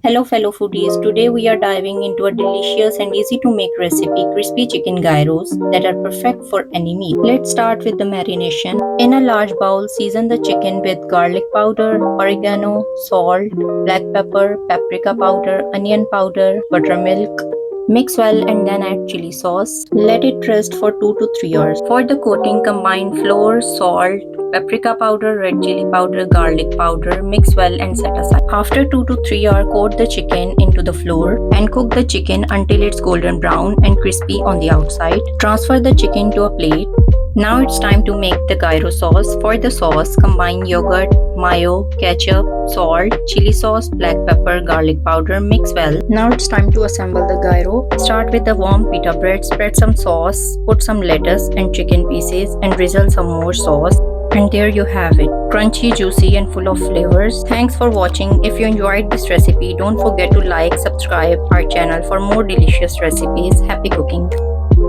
Hello fellow foodies, today we are diving into a delicious and easy to make recipe, crispy chicken gyros that are perfect for any meal. Let's start with the marination. In a large bowl, season the chicken with garlic powder, oregano, salt, black pepper, paprika powder, onion powder, buttermilk. Mix well and then add chili sauce. Let it rest for 2 to 3 hours. For the coating, combine flour, salt, paprika powder, red chili powder, garlic powder. Mix well and set aside. After 2 to 3 hours, coat the chicken into the flour and cook the chicken until it's golden brown and crispy on the outside. Transfer the chicken to a plate. Now it's time to make the gyro sauce. For the sauce, combine yogurt, mayo, ketchup, salt, chili sauce, black pepper, garlic powder. Mix well. Now it's time to assemble the gyro. Start with the warm pita bread. Spread some sauce, put some lettuce and chicken pieces and drizzle some more sauce. And there you have it, crunchy, juicy and full of flavors. Thanks for watching. If you enjoyed this recipe, don't forget to like, subscribe our channel for more delicious recipes. Happy cooking!